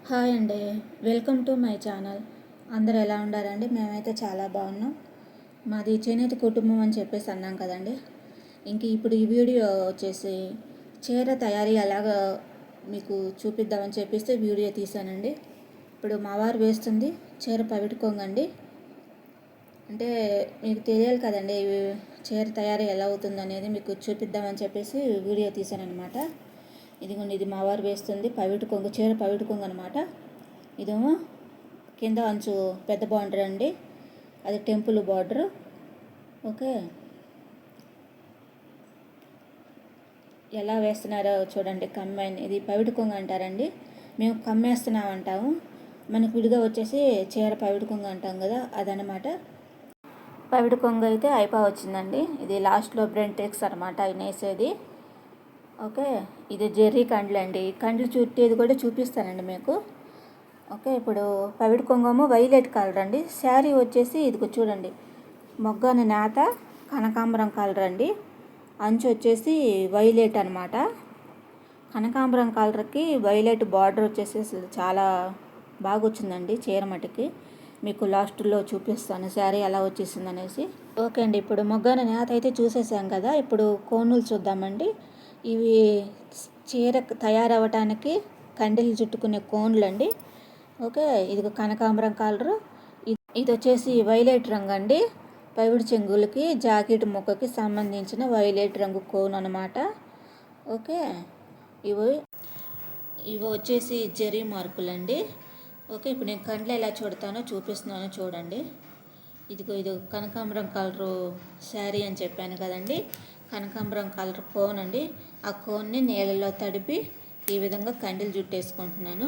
Hi అండి, welcome to my channel. అందరు ఎలా ఉండారండి? మేమైతే చాలా బాగున్నాం. మాది చేనేత కుటుంబం అని చెప్పేసి అన్నాం కదండి. ఇప్పుడు ఈ వీడియో వచ్చేసి చీర తయారీ ఎలాగో మీకు చూపిద్దామని చెప్పేసి వీడియో తీశానండి. ఇప్పుడు మా వారు వేస్తుంది చీర పవిటుకోంగండి. అంటే మీకు తెలియాలి కదండి, చీర తయారీ ఎలా అవుతుంది అనేది మీకు చూపిద్దామని చెప్పేసి వీడియో తీశానమాట. ఇదిగోండి, ఇది మా వారు వేస్తుంది పవిటి కొంగు, చీర పవిటి కొంగు అనమాట. ఇదేమో కింద అంచు పెద్ద బార్డర్ అండి, అది టెంపుల్ బార్డర్. ఓకే, ఎలా వేస్తున్నారో చూడండి. కమ్మాయిని ఇది పవిటి కొంగు అంటారండి, మేము కమ్మేస్తున్నాం అంటాము. మనకు విడిగా వచ్చేసి చీర పవిటి కొంగు అంటాం కదా, అదనమాట. పవిటి కొంగు అయితే వచ్చిందండి. ఇది లాస్ట్లో బ్రెంట్ టెక్స్ అనమాట ఆయన వేసేది. ఓకే, ఇది జెర్రీ కండ్లు అండి. కండ్లు చుట్టేది కూడా చూపిస్తానండి మీకు. ఓకే, ఇప్పుడు పవిటి కొంగము వైలెట్ కలర్ అండి. శారీ వచ్చేసి ఇదిగో చూడండి, మొగ్గని నేత కనకాంబరం కలర్ అండి. అంచు వచ్చేసి వైలెట్ అనమాట. కనకాంబరం కలర్కి వైలెట్ బార్డర్ వచ్చేసి చాలా బాగా వచ్చిందండి చీర మటుకి. మీకు లాస్ట్లో చూపిస్తాను శారీ ఎలా వచ్చేసింది అనేసి. ఓకే అండి, ఇప్పుడు మొగ్గన నేత అయితే చూసేసాం కదా. ఇప్పుడు కోనులు చూద్దామండి. ఇవి చీర తయారవటానికి కండీలు చుట్టుకునే కోన్లు అండి. ఓకే, ఇది కనకాంబరం కలరు. ఇది వచ్చేసి వైలెట్ రంగు అండి. పవిడి చెంగులకి జాకెట్ ముక్కకి సంబంధించిన వైలెట్ రంగు కోన్ అనమాట. ఓకే, ఇవి ఇవి వచ్చేసి జెరీ మార్కులు అండి. ఓకే, ఇప్పుడు నేను కండ్లు ఎలా చూడతానో చూపిస్తున్నానో చూడండి. ఇది కనకాంబరం కలరు శారీ అని చెప్పాను కదండి. కనకాంబరం కలర్ కోన్ అండి. ఆ కోన్ని నీళ్ళలో తడిపి ఈ విధంగా కండీలు జుట్టేసుకుంటున్నాను.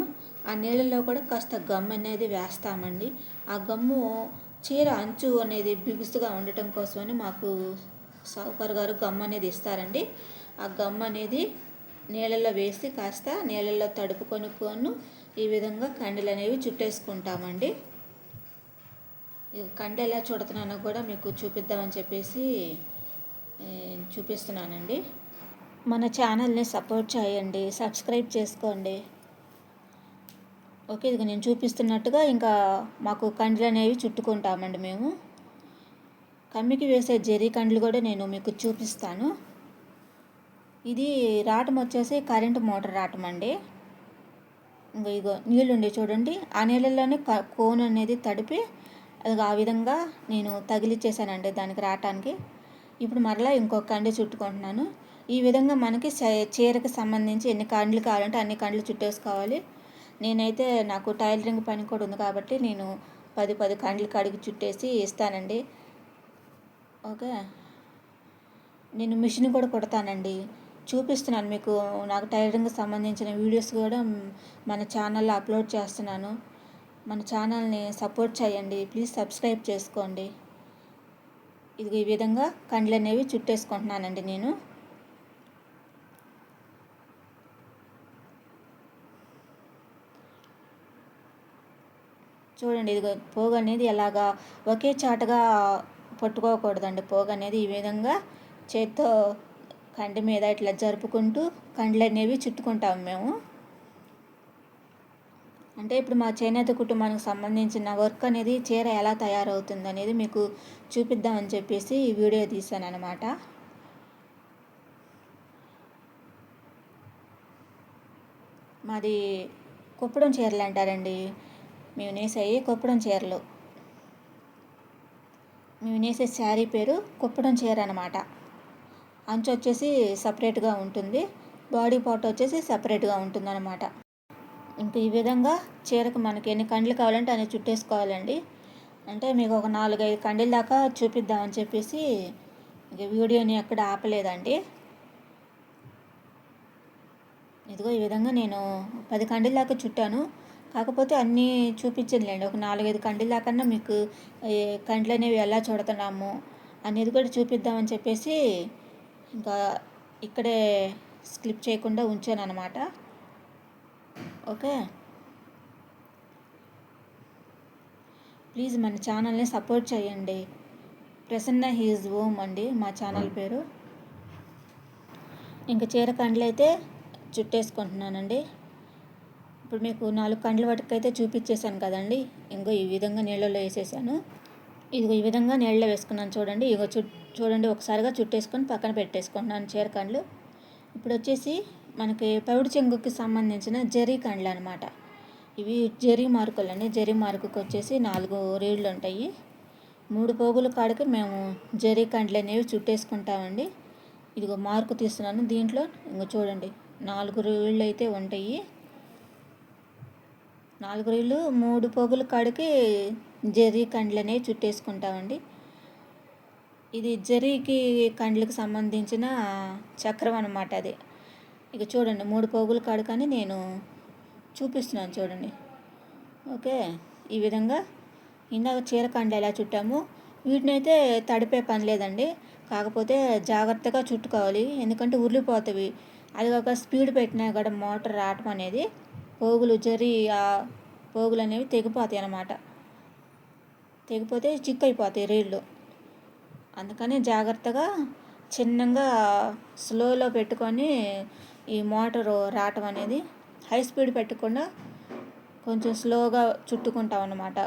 ఆ నీళ్ళలో కూడా కాస్త గమ్ అనేది వేస్తామండి. ఆ గమ్ము చీర అంచు అనేది బిగుసుగా ఉండటం కోసమని మాకు సావుకారు గారు గమ్ అనేది ఇస్తారండి. ఆ గమ్ అనేది నీళ్ళల్లో వేసి కాస్త నీళ్ళల్లో తడుపుకొని కోను ఈ విధంగా కండీలు అనేవి చుట్టేసుకుంటామండి. కండె ఎలా చుడుతున్నానో కూడా మీకు చూపిద్దామని చెప్పేసి చూపిస్తున్నానండి. మన ఛానల్ని సపోర్ట్ చేయండి, సబ్స్క్రైబ్ చేసుకోండి. ఓకే, ఇది నేను చూపిస్తున్నట్టుగా ఇంకా మాకు కండ్లు అనేవి చుట్టుకుంటామండి మేము. కమ్మికి వేసే జెరీ కండ్లు కూడా నేను మీకు చూపిస్తాను. ఇది రాటం వచ్చేసి కరెంటు మోటార్ రాటం అండి. ఇగో నీళ్ళుండి చూడండి, ఆ నీళ్ళల్లోనే కోన్ అనేది తడిపి అది ఆ విధంగా నేను తగిలిచ్చేసానండి దానికి రావటానికి. ఇప్పుడు మరలా ఇంకొక కండి చుట్టుకుంటున్నాను. ఈ విధంగా మనకి చీరకి సంబంధించి ఎన్ని కండ్లు కావాలంటే అన్ని కండ్లు చుట్టేసుకోవాలి. నేనైతే నాకు టైలరింగ్ పని కూడా ఉంది కాబట్టి నేను 10 కండ్లు కడిగి చుట్టేసి ఇస్తానండి. ఓకే, నేను మిషన్ కూడా కుడతానండి, చూపిస్తున్నాను మీకు. నాకు టైలరింగ్కి సంబంధించిన వీడియోస్ కూడా మన ఛానల్లో అప్లోడ్ చేస్తున్నాను. మన ఛానల్ని సపోర్ట్ చేయండి, ప్లీజ్ సబ్స్క్రైబ్ చేసుకోండి. ఇది ఈ విధంగా కండ్లు అనేవి చుట్టేసుకుంటున్నానండి నేను. చూడండి, ఇది పోగు అనేది ఎలాగా ఒకే చాటుగా పట్టుకోకూడదండి. పోగు అనేది ఈ విధంగా చేత్తో కండి మీద ఇట్లా జరుపుకుంటూ కండ్లు అనేవి చుట్టుకుంటాము మేము. అంటే ఇప్పుడు మా చేనేత కుటుంబానికి సంబంధించిన వర్క్ అనేది చీర ఎలా తయారవుతుంది అనేది మీకు చూపిద్దామని చెప్పేసి ఈ వీడియో తీశాను అనమాట. మాది కుప్పడం చీరలు అంటారండి. మేము నేసేవి కుప్పడం చీరలు. మేము నేసే శారీ పేరు కుప్పడం చీర అనమాట. అంచు వచ్చేసి సపరేట్గా ఉంటుంది, బాడీ పార్ట్ వచ్చేసి సపరేట్గా ఉంటుంది అనమాట. ఇంకా ఈ విధంగా చీరకు మనకి ఎన్ని కండ్లు కావాలంటే అన్ని చుట్టేసుకోవాలండి. అంటే మీకు ఒక 4-5 కండీల దాకా చూపిద్దామని చెప్పేసి ఇక వీడియోని ఎక్కడ ఆపలేదండి. ఇదిగో ఈ విధంగా నేను 10 కండీల దాకా చుట్టాను. కాకపోతే అన్నీ చూపించలేండి, ఒక 4-5 కండీల దాకన్నా మీకు కండ్లు అనేవి ఎలా చూడుతున్నాము అనేది కూడా చూపిద్దామని చెప్పేసి ఇంకా ఇక్కడే స్కిప్ చేయకుండా ఉంచాను అనమాట. ఓకే, ప్లీజ్ మన ఛానల్ని సపోర్ట్ చేయండి. ప్రసన్న హీజ్ హోమ్ అండి మా ఛానల్ పేరు. ఇంకా చీర కండ్లు అయితే చుట్టేసుకుంటున్నానండి. ఇప్పుడు మీకు 4 కండ్ల వరకు అయితే చూపించేశాను కదండి. ఇంకో ఈ విధంగా నీళ్ళలో వేసేసాను. ఇదిగో ఈ విధంగా నీళ్ళలో వేసుకున్నాను చూడండి. ఇగో చూడండి ఒకసారిగా చుట్టేసుకొని పక్కన పెట్టేసుకుంటున్నాను చీరకండ్లు. ఇప్పుడు వచ్చేసి మనకి పవిడి చెంగుకి సంబంధించిన జరీ కండ్లు అనమాట. ఇవి జరీ మార్కులు అండి. జరీ మార్కుకి వచ్చేసి 4 రీళ్ళు ఉంటాయి. 3 పోగుల కాడికి మేము జరీ కండ్లు అనేవి చుట్టేసుకుంటామండి. ఇదిగో మార్కు తీస్తున్నాను. దీంట్లో ఇంకో చూడండి 4 రీళ్ళు అయితే ఉంటాయి. 4 రీళ్ళు 3 పోగుల కాడికి జరీ కండ్లు అనేవి చుట్టేసుకుంటామండి. ఇది జరీకి కండ్లకు సంబంధించిన చక్రం అన్నమాట. అది ఇక చూడండి 3 పోగుల కాడికని నేను చూపిస్తున్నాను చూడండి. ఓకే, ఈ విధంగా ఇందాక చీర కండ్లు ఎలా చుట్టామో వీటిని అయితే తడిపే పని లేదండి. కాకపోతే జాగ్రత్తగా చుట్టుకోవాలి, ఎందుకంటే ఉర్లిపోతాయి. అది ఒక స్పీడ్ పెట్టినా కూడా మోటార్ రావటం అనేది పోగులు జరీ ఆ పోగులు అనేవి తెగిపోతాయి అన్నమాట. తెగిపోతే చిక్కు అయిపోతాయి రీళ్ళు. అందుకని జాగ్రత్తగా చిన్నగా స్లోలో పెట్టుకొని ఈ మోటారు రావటం అనేది హై స్పీడ్ పెట్టకుండా కొంచెం స్లోగా చుట్టుకుంటాం అన్నమాట.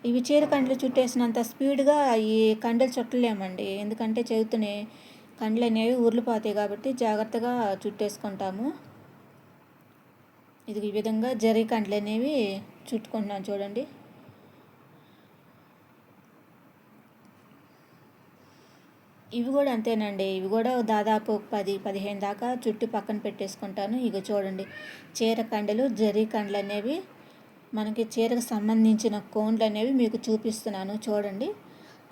ఇవి చీర కండ్లు చుట్టేసినంత స్పీడ్గా ఈ కండలు చుట్టలేమండి, ఎందుకంటే చెవితోనే కండ్లు అనేవి ఉర్లిపోతాయి కాబట్టి జాగ్రత్తగా చుట్టేసుకుంటాము. ఇది ఈ విధంగా జరీ కండ్లు అనేవి చుట్టుకుంటున్నాను చూడండి. ఇవి కూడా అంతేనండి. ఇవి కూడా దాదాపు 10-15 దాకా చుట్టి పక్కన పెట్టేసుకుంటాను. ఇక చూడండి చీర కండలు జరీ కండ్లు అనేవి మనకి చీరకు సంబంధించిన కోన్లు అనేవి మీకు చూపిస్తున్నాను చూడండి.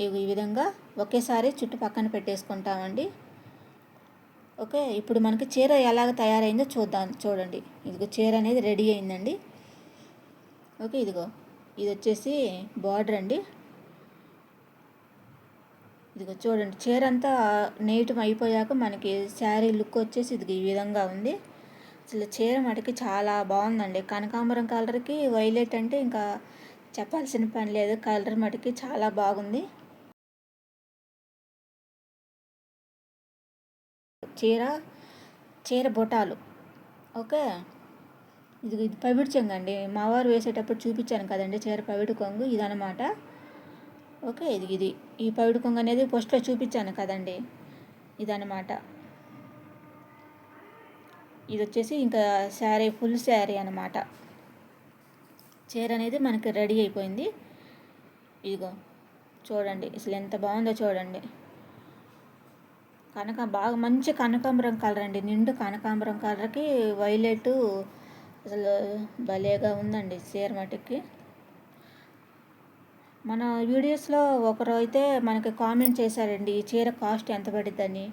ఇవి ఈ విధంగా ఒకేసారి చుట్టు పక్కన పెట్టేసుకుంటామండి. ఓకే, ఇప్పుడు మనకి చీర ఎలాగ తయారైందో చూద్దాం చూడండి. ఇదిగో చీర అనేది రెడీ అయిందండి. ఓకే, ఇదిగో ఇది వచ్చేసి బార్డర్ అండి. ఇదిగో చూడండి చీర అంతా నేయటం అయిపోయాక మనకి శారీ లుక్ వచ్చేసి ఇది ఈ విధంగా ఉంది. అసలు చీర మటుకి చాలా బాగుందండి. కనకాంబరం కలర్కి వైలెట్ అంటే ఇంకా చెప్పాల్సిన పని లేదు. కలర్ మటుకి చాలా బాగుంది. చీర బుటాలు. ఓకే, ఇది పవిడి చెంగు అండి. మా వారు వేసేటప్పుడు చూపించాను కదండి చీర పవిడి కొంగు ఇదనమాట. ఓకే, ఇది ఈ పవిడి కొంగు అనేది ఫస్ట్లో చూపించాను కదండి, ఇదనమాట. ఇది వచ్చేసి ఇంకా శారీ ఫుల్ శారీ అనమాట. చీర అనేది మనకి రెడీ అయిపోయింది. ఇదిగో చూడండి అసలు ఎంత బాగుందో చూడండి. బాగా మంచి కనకాంబరం కలర్ అండి. నిండు కనకాంబరం కలర్కి వైలెట్ అసలు భలేగా ఉందండి చీర మటుకి. మన వీడియోస్లో ఒకరు అయితే మనకి కామెంట్ చేశారండి ఈ చీర కాస్ట్ ఎంత పడిద్దని.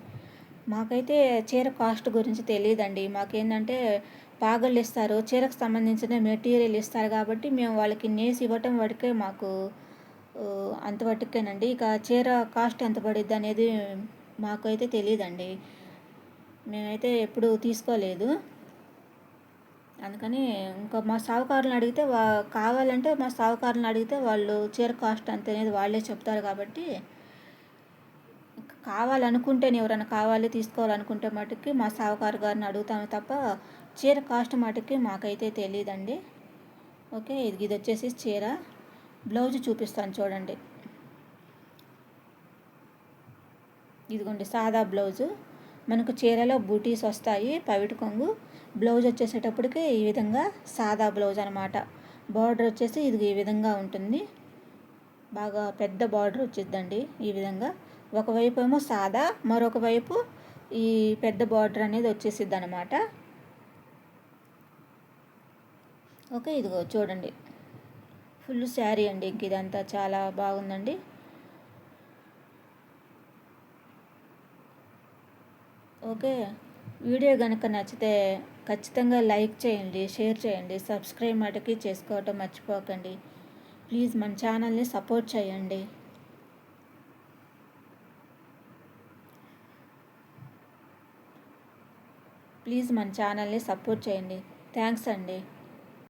మాకైతే చీర కాస్ట్ గురించి తెలియదండి. మాకేంటంటే పాగళ్ళు ఇస్తారు, చీరకు సంబంధించిన మెటీరియల్ ఇస్తారు కాబట్టి మేము వాళ్ళకి నేసి ఇవ్వటం వరకే మాకు అంతవరకేనండి. ఇక చీర కాస్ట్ ఎంత పడిద్ది అనేది మాకైతే తెలియదండి. మేమైతే ఎప్పుడు తీసుకోలేదు. అందుకని ఇంకా మా సావుకారులను అడిగితే కావాలంటే మా సావుకారులను అడిగితే వాళ్ళు చీర కాస్ట్ అంత అనేది వాళ్ళే చెప్తారు. కాబట్టి కావాలనుకుంటేనే ఎవరైనా కావాలి తీసుకోవాలనుకుంటే మటుకి మా సావుకారు గారిని అడుగుతాము తప్ప చీర కాస్ట్ మటుకి మాకైతే తెలియదండి. ఓకే, ఇది వచ్చేసి చీర బ్లౌజ్ చూపిస్తాను చూడండి. ఇదిగోండి సాదా బ్లౌజు. మనకు చీరలో బూటీస్ వస్తాయి, పవిటి కొంగు. బ్లౌజ్ వచ్చేసేటప్పటికి ఈ విధంగా సాదా బ్లౌజ్ అనమాట. బార్డర్ వచ్చేసి ఇది ఈ విధంగా ఉంటుంది. బాగా పెద్ద బార్డర్ వచ్చిద్దండి ఈ విధంగా. ఒకవైపు ఏమో సాదా, మరొక వైపు ఈ పెద్ద బార్డర్ అనేది వచ్చేసిద్ది అనమాట. ఓకే, ఇదిగో చూడండి ఫుల్ శారీ అండి. ఇంక ఇదంతా చాలా బాగుందండి. ఓకే, వీడియో కనుక నచ్చితే ఖచ్చితంగా లైక్ చేయండి, షేర్ చేయండి, సబ్స్క్రైబ్ మటుకి చేసుకోవటం మర్చిపోకండి. ప్లీజ్ మన ఛానల్ని సపోర్ట్ చేయండి. ప్లీజ్ మన ఛానల్ని సపోర్ట్ చేయండి. థ్యాంక్స్ అండి.